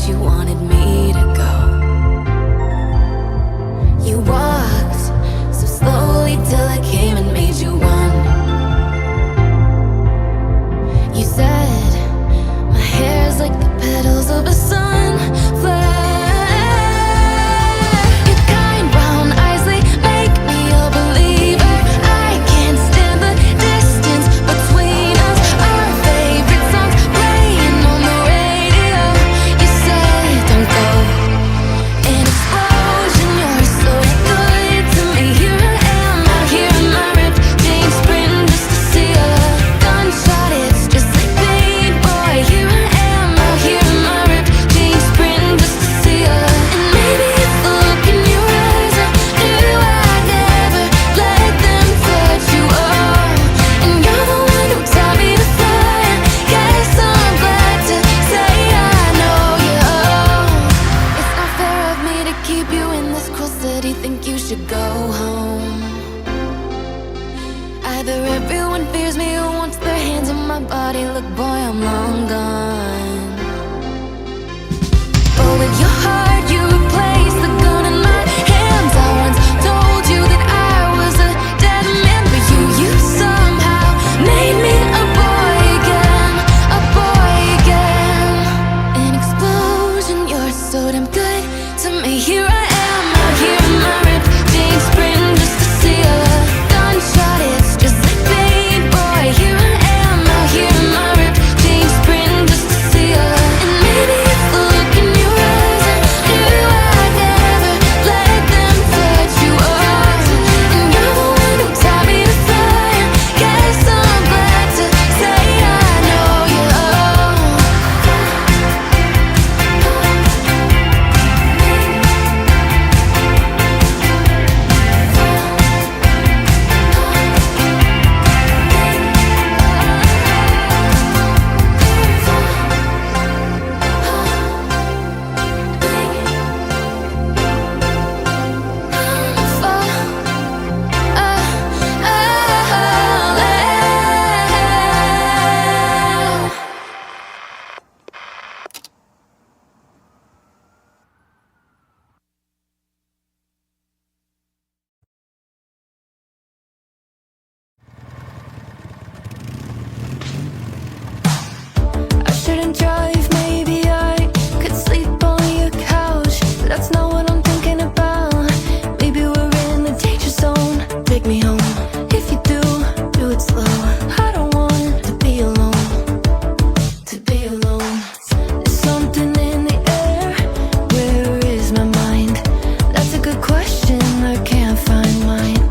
you wanted me to go. You walked so slowly till I came and made you one. You said my hair's like the petals of a sunflower. Your kind brown eyes, they make me a believer. I can't stand the distance between us. Our favorite songs playing on the radio. You said don't go. An explosion, you're so good to me. Here I am, out here in my ripped jeans, sprinting just to see a gunshot. It's just like pain, boy. Here I am, out here in my ripped jeans, sprinting just to see a. And maybe it's the look in your eyes. I knew I'd never let them touch you all. And you're the one who taught me to fly. Guess I'm glad to say I know you all. It's not fair of me to keep you in this cruel city. Think you should go home. Either everyone fears me or wants their hands on my body. Look, boy, I'm long gone. But with your heart, you replaced the gun in my hands. I once told you that I was a dead man. For you, you somehow made me a boy again, a boy again. An explosion, you're so damn good to me. Here I am, out here in my ripped jeans, sprinting just to see a gunshot. It's just like pain, boy. Here I am, out here in my ripped jeans, sprinting just to see a. And maybe it's the look in your eyes. I knew I'd never let them touch you all. And you're the one who taught me to fly. Guess I'm glad to say I know you all. I shouldn't drive, maybe I could sleep on your couch. But that's not what I'm thinking about. Maybe we're in the danger zone. Take me home. If you do it slow. I don't want to be alone. To be alone. There's something in the air. Where is my mind? That's a good question. I can't find mine.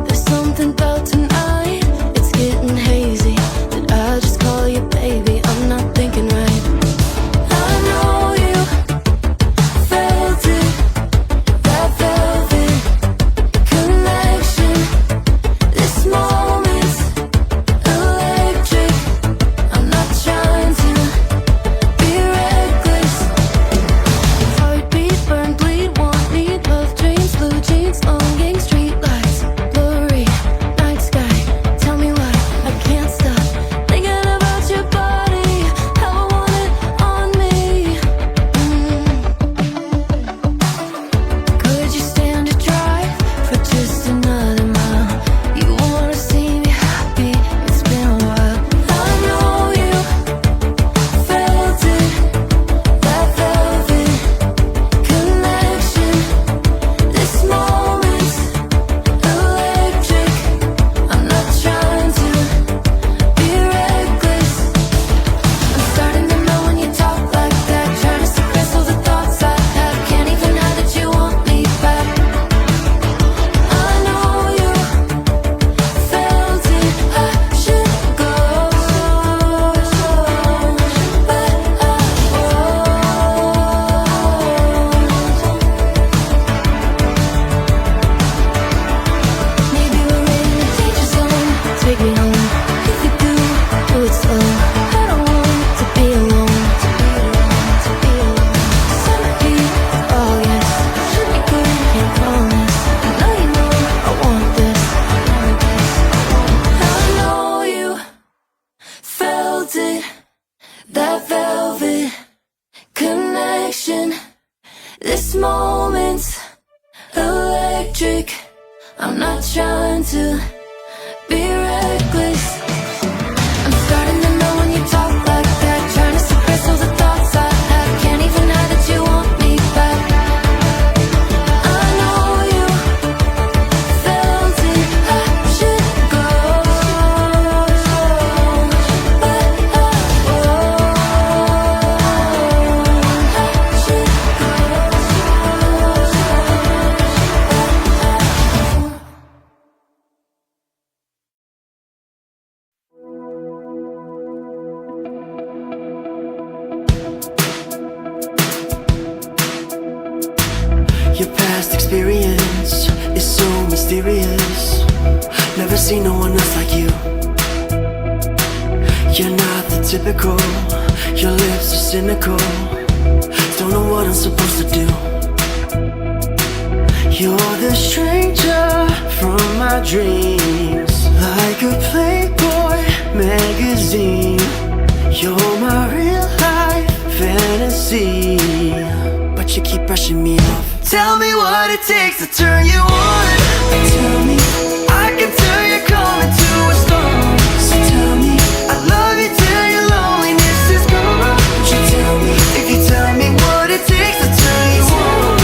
There's something about tonight. It's getting hazy. Did I just call you baby? I'm not thinking right. I know you felt it. That velvet connection. This moment's electric. I'm not trying to moments electric. I'm not trying to be reckless. I'm starting to know when you talk like that, trying to suppress all the thoughts I have. Can't even hide that you want me back. I know you felt it. I should go, but your past experience is so mysterious. Never seen no one else like you. You're not the typical. Your lips are cynical. Don't know what I'm supposed to do. You're the stranger from my dreams, like a Playboy magazine. You're my real life fantasy, but you keep brushing me off. Tell me what it takes to turn you on. Tell me I can turn your calm into a storm. So tell me I love you till your loneliness is gone. Would you tell me if you tell me what it takes to turn you on?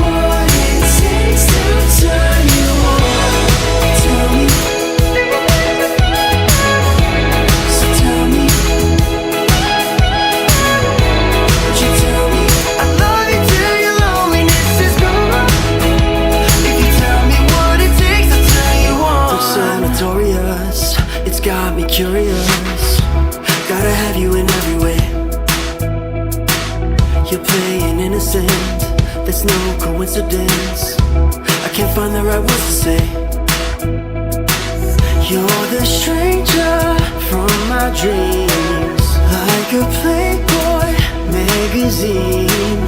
What it takes to turn you on. Tell me. So tell me. Would you tell me I love you till your loneliness is gone? If you tell me what it takes to turn you on. Looks so notorious, it's got me curious. Gotta have you in every way. You're playing innocent, that's no coincidence. I can't find the right words to say. You're the stranger from my dreams, like a Playboy magazine.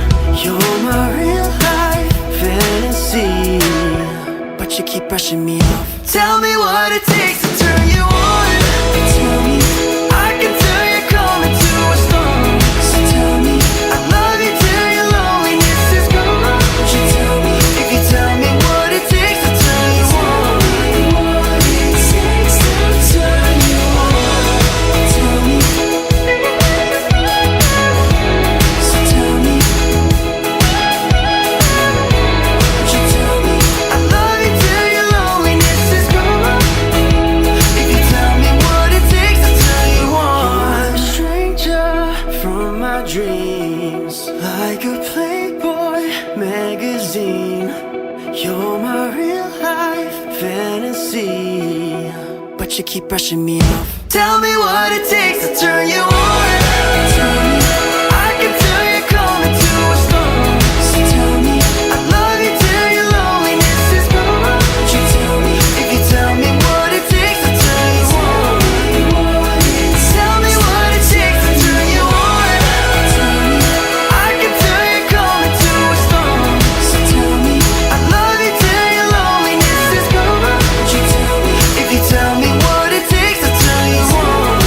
You're my real life fantasy, but you keep brushing me off. Tell me what it takes to turn you on. Tell me I can turn your calm into a storm. So tell me I love you till your loneliness is gone. Would you tell me if you tell me what it takes to turn you on? What it takes to turn you on. Tell me. So tell me. Would you tell me I love you till your loneliness is gone? If you tell me what it takes to turn you on. You're a stranger from my dreams, like a Playboy magazine. You're my real life fantasy, but you keep brushing me off. Tell me what it takes to turn you on. Tell me I can turn your calm into a storm. So tell me I love you till your loneliness is gone. Would you tell me if you tell me what it takes to turn you on? Tell me what it takes to turn you on. Tell me I can turn your calm into a storm. So tell me I love you till your loneliness is gone. Would you tell me if you tell me what it takes to turn you on?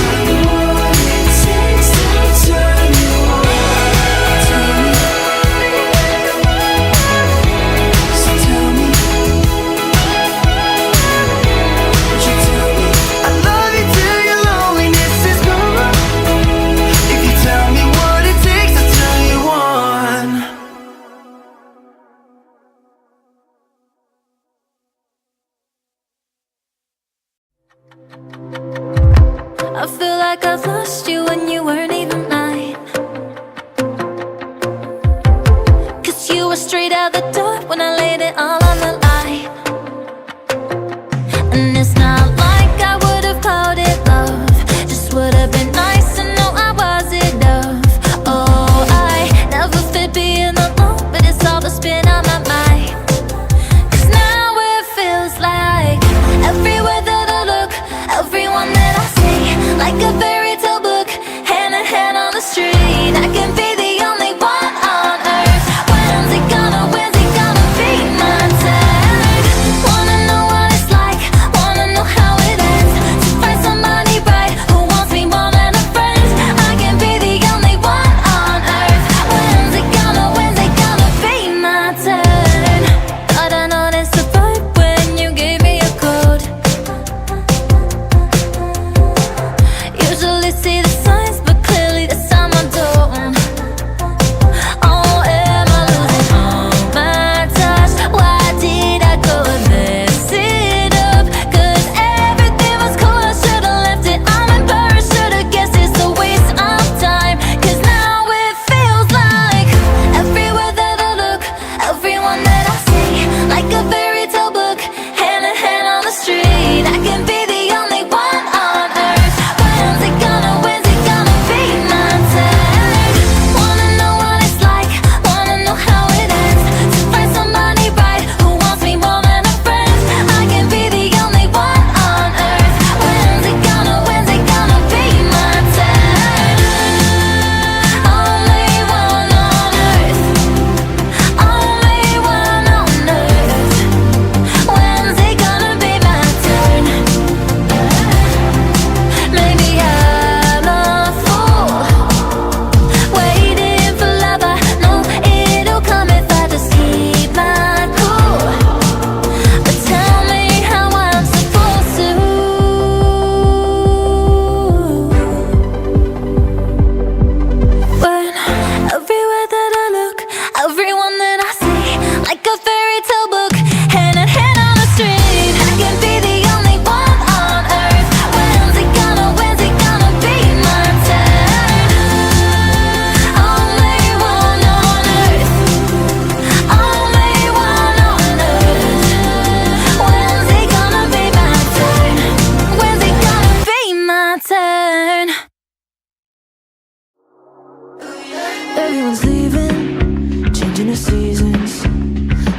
Everyone's leaving, changing the seasons.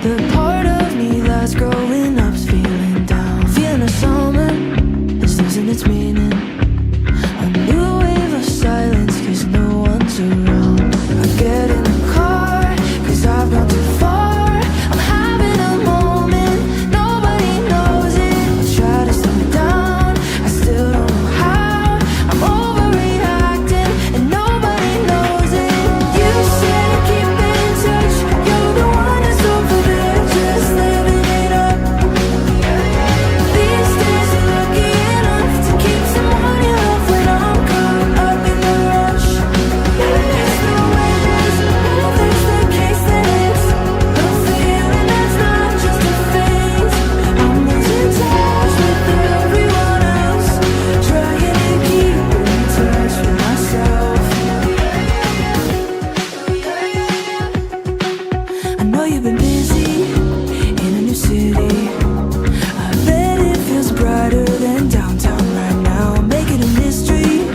The part of me that's growing up's feeling down. Feeling the summer is losing its meaning. A new wave of silence cause no one's around. I get in the car cause I've gone too far. I'm having a moment, nobody knows it. I try to slow down, I still don't know how. I'm overreacting and nobody knows it. You said keep in touch, you're the one that's over there, just living it up. These days you're lucky enough to keep someone you love when I'm caught up in the rush. It's the way it is, and if it's the case then it's a feeling that's not just a phase. I'm losing touch with everyone else, trying to keep in touch with myself. I know you've been busy in a new city. I bet it feels brighter than downtown right now. Make it a mystery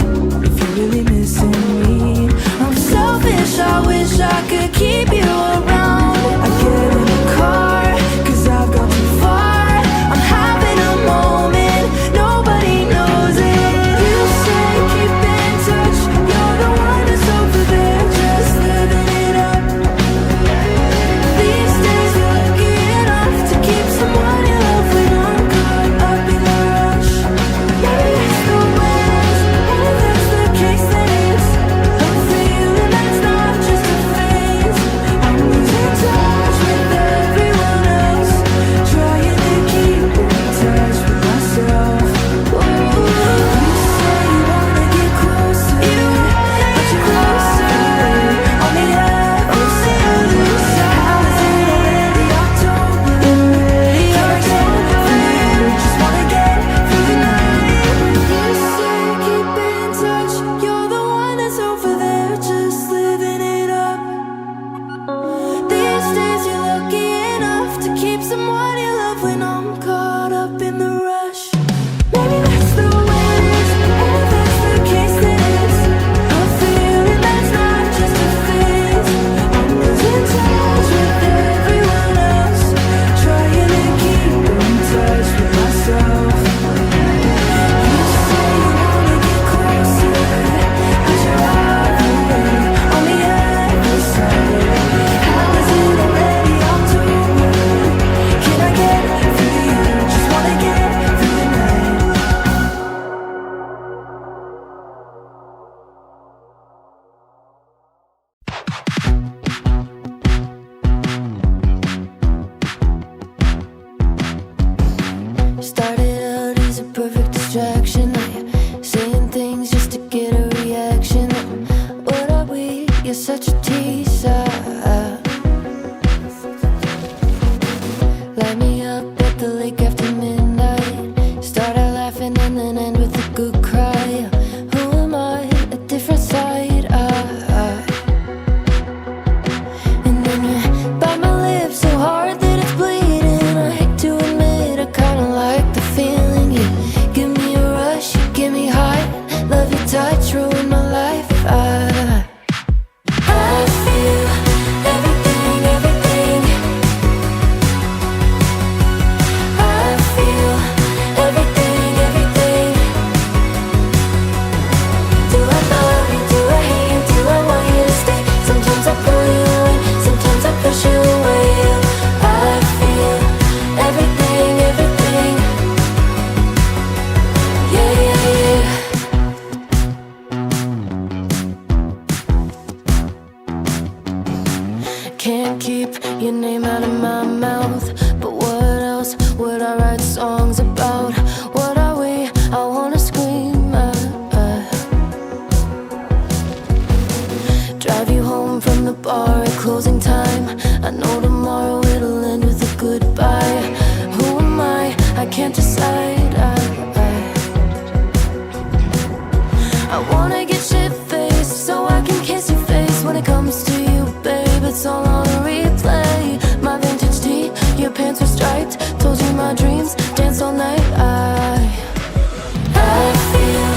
if you're really missing me. I'm selfish, I wish I could keep you around. I get in the car cause I've gone too far. I'm having a moment, nobody knows it. You say keep in touch, you're the one that's over there, just living it up. These days you're lucky enough to keep someone you love when I'm caught up in the rush. Maybe it's the way it is, and if that's the case then it's a feeling that's not just a phase. I'm losing touch with everyone else, trying to keep in touch with myself. You say you wanna get closer, but you're closer on the other side. How is it already October? Can I get through you? Just wanna get through the night. You say keep in touch, you're the one that's over there, just living it up. These days you're lucky enough to keep someone you love when I'm caught up in the rush. Maybe that's the way it is, and if that's the case then it's a feeling that's not just a phase. I'm losing touch with everyone else, trying to keep in touch with myself. You say you wanna get closer, but you're out there on the other side. How is it already October? Can I get through you? Just wanna get through the night. Started out as a perfect distraction, saying things just to get a reaction. What are we? You're such a teaser. Light me up at the lake after midnight. Start out laughing and then end with a good cry. Who am I? A different side. And then you bite my lips so hard that it's bleeding. I hate to admit I kinda like the feeling. You give me a rush, you give me high. Love your touch, ruin my life. I feel everything, everything. I feel everything, everything. Do I love you? Do I hate you? Do I want you to stay? Sometimes I pull you in, sometimes I push you away. I feel everything, everything. Yeah, yeah, yeah. Can't keep your name out of my mouth, but what else would I write songs about? What are we? I wanna scream out. Drive you home from the bar at closing time. I know tomorrow it'll end with a goodbye. Who am I? I can't decide. I wanna get shit-faced so I can kiss your face. When it comes to you, babe, it's all on a replay. My vintage tee, your pants were striped. Told you my dreams, dance all night. I feel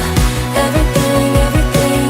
everything, everything.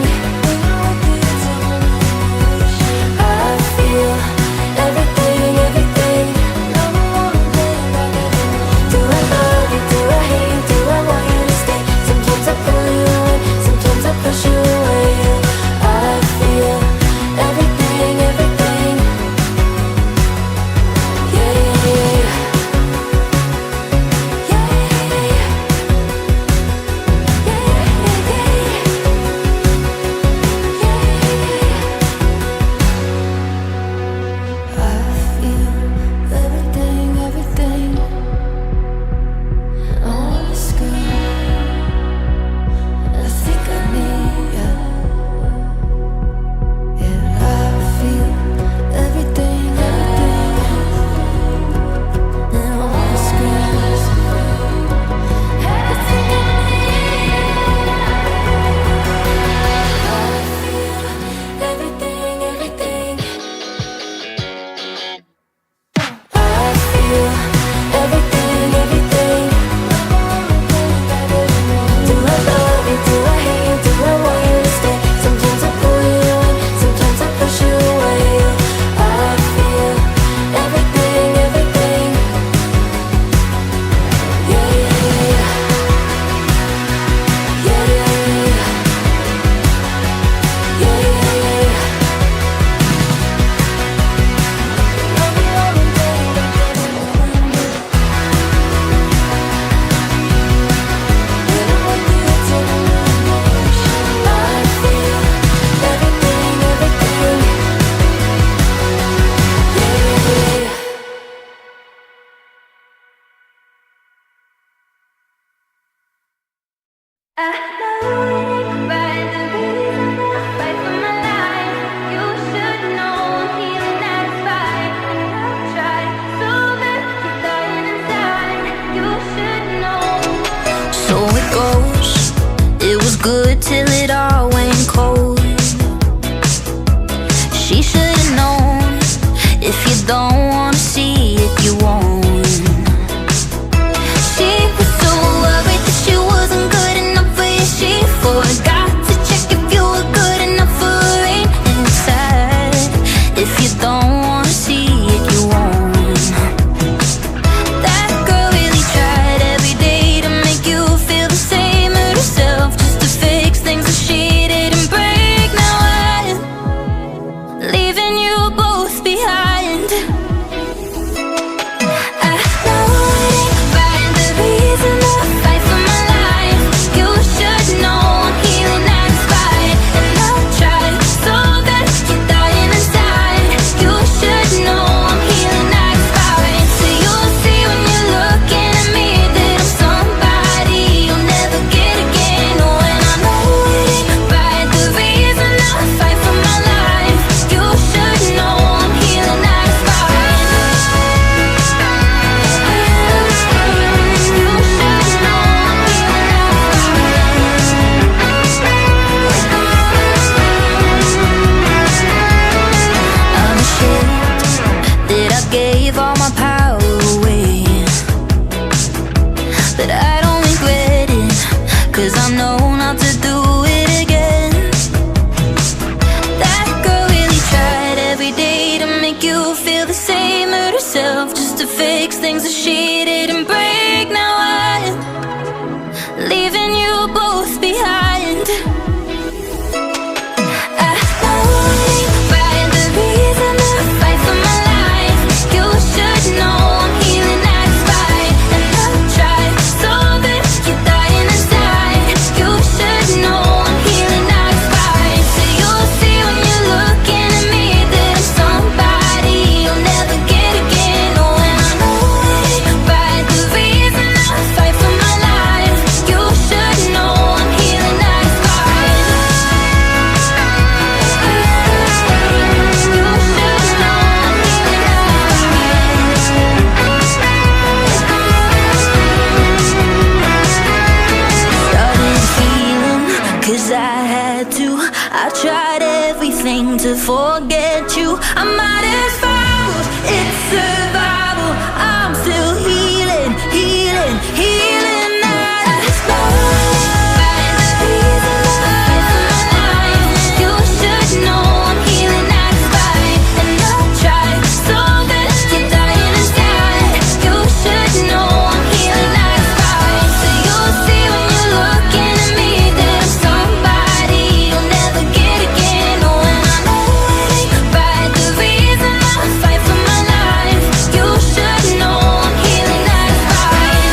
to forget you. I might as fouled, it's survival. I'm still healing, healing, healing at this You should know I'm healing at this fight. And I'll try so that you're dying inside. You should know I'm healing at this fight. So you'll see when you're looking at me, there's somebody you'll never get again. Oh, and I know it ain't right, the reason I fight for my life. You should know I'm healing at this fight.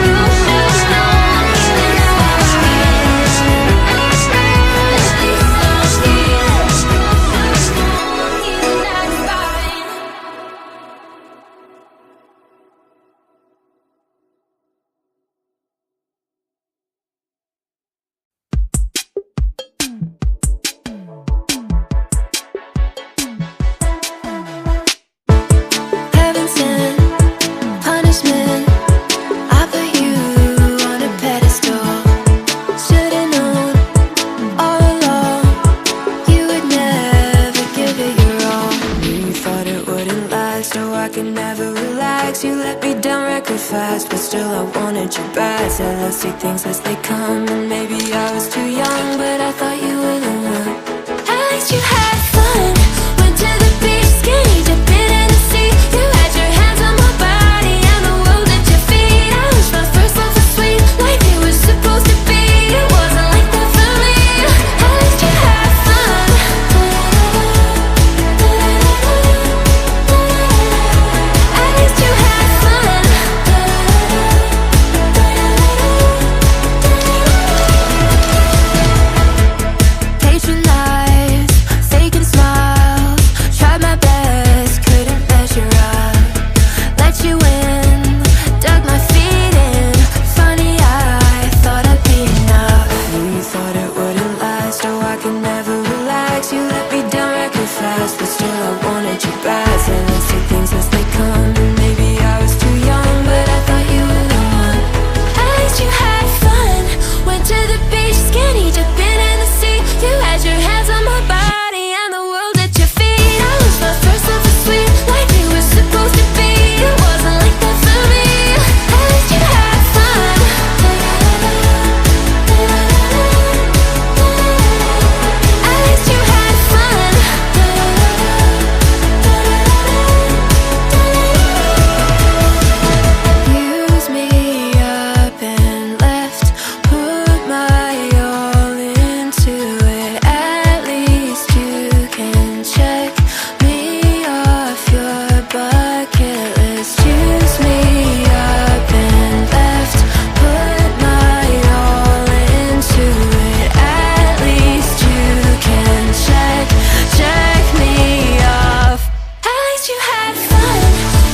You should know I'm healing at this Heaven sent punishment. I put you on a pedestal. Should've known all along you would never give it your all. You thought it wouldn't last, so I could never relax. You let me down record fast, but still I wanted you back. Said let's take things as they come, and maybe I was too young, but I thought you were the one. At least you had fun. Went to the beach, skinny dipping in the sea. You had your hands on my body and the world at your feet. I wish my first love was sweet, like it was supposed to be. It wasn't like that for me. At least you had fun. At least you had fun. Patronize, faking smiles. Tried my best, couldn't measure up. Let you in, dug my feet in. Funny, I thought I'd be enough. You thought it wouldn't last, so I could never relax. You let me down record fast, but still I wanted you back. Said let's take things as they come, and maybe I was too young, but I thought you were the one. At least you had fun. Went to the beach, skinny dipping in the sea. You had your hands on my body and the world at your feet. I wish my first love was sweet, like it was supposed to be. It wasn't like that for me. At least you had fun. At least you had fun. Use me up and left. Put my all into it. At least you can check me off your bucket list. Use me up and left. Put my all into it. At least you can check me off. At least you had fun.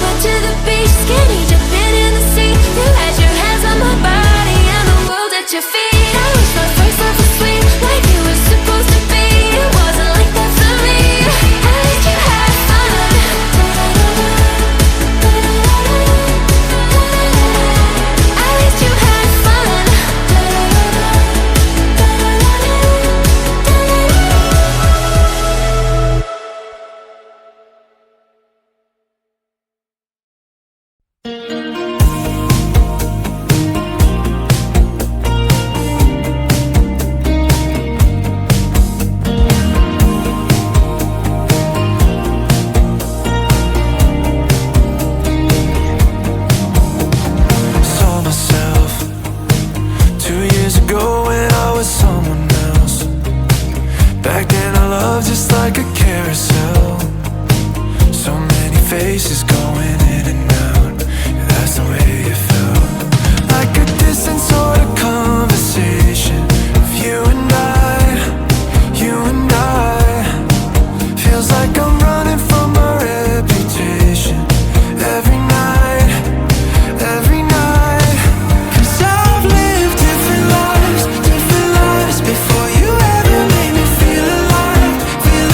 Went to the beach, skinny dipping in the sea. You had your hands on my body and the world at your feet. I wish my first love was sweet, like it was supposed to be. It wasn't like that for me. At least you had fun. At least you had fun. Saw myself 2 years ago when I was someone else. Back then I loved just like a carousel. So many faces going in and out. Yeah, that's the way it felt. Like a distant sort of conversation of you and I, you and I. Feels like I'm running from my reputation every night, every night. 'Cause I've lived different lives before you ever made me feel alive, feel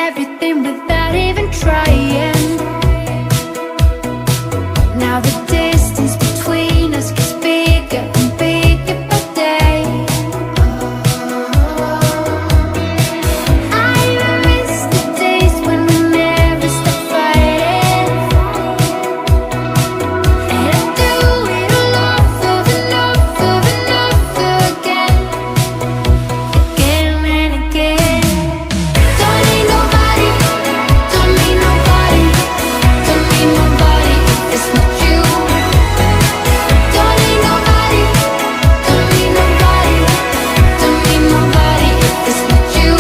everything without even trying. Now the distance between us gets bigger and bigger by day. I miss the days when we never stopped fighting, and I do it all over and over and over again, again and again. Don't need nobody, don't need nobody, don't need nobody if it's not you. Don't need nobody, don't need nobody, don't need nobody if it's not you.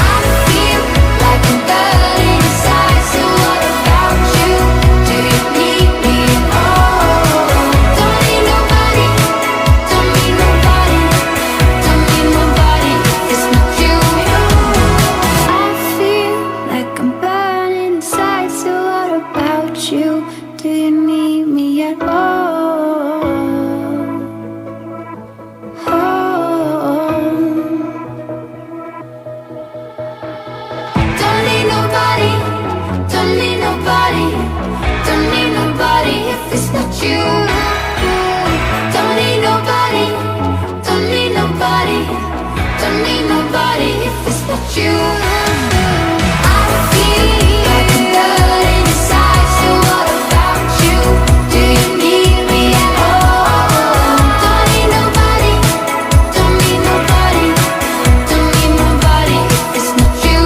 I feel like I'm burning inside, so what about you? Do you need me at all? Don't need nobody, don't need nobody, don't need nobody if it's not you. I feel like I'm burning inside, so what about you? Do you need me at all? Don't need nobody, don't need nobody, don't need nobody if it's not you. Don't need nobody, don't need nobody, don't need nobody if it's not you. I feel like I'm burning inside, so what about you? Do you need me at all? Don't need nobody, don't need nobody, don't need nobody if it's not you.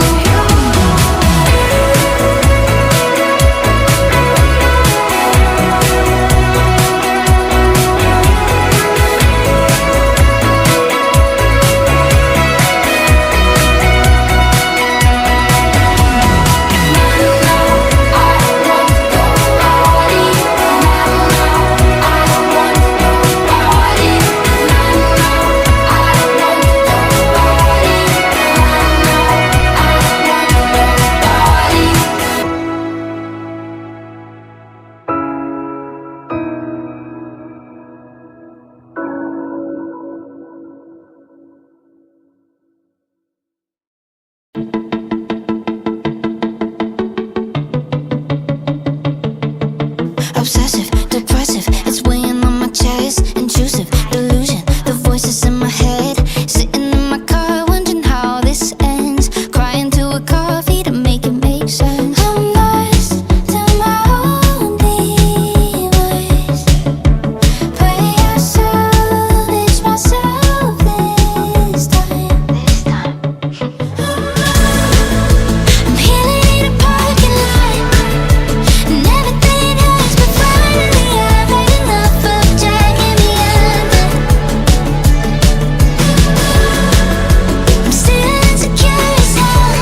Obsessive, depressive, it's weighing on my chest. Intrusive, delusion, the voices in my head. Sitting in my car, wondering how this ends. Crying to a coffee to make it make sense. I'm lost to my own device. Pray I salvage myself this time. I'm healing in a parking lot, and everything hurts, but finally I've had enough of dragging me under. I'm still insecure as hell,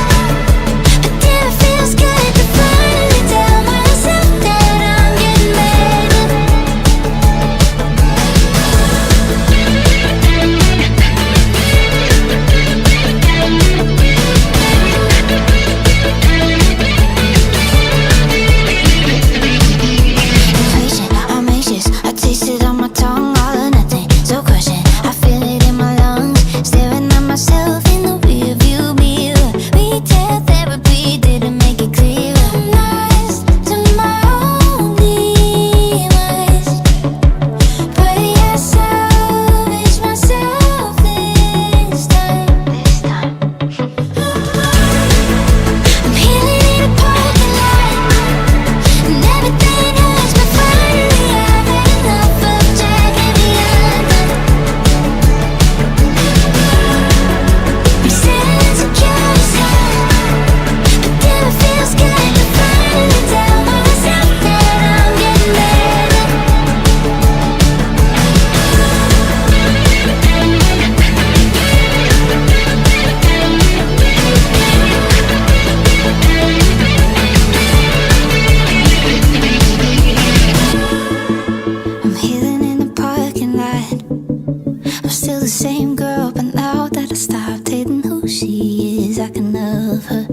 but damn, it feels good to finally tell myself that I'm getting better. Impatient, I'm anxious, I taste it on my tongue, all or nothing, so crushing. I feel it in my lungs, staring at myself in the rearview mirror. Retail therapy didn't make it clearer. I'm lost to my own device. Pray I salvage myself this time. I'm healing in a parking lot, and everything hurts, but finally I've had enough of dragging me under. I'm still insecure as hell, but damn, it feels good to finally tell myself that I'm getting better. I'm healing in the parking lot. I'm still the same girl, but now that I stopped hating who she is, I can love her.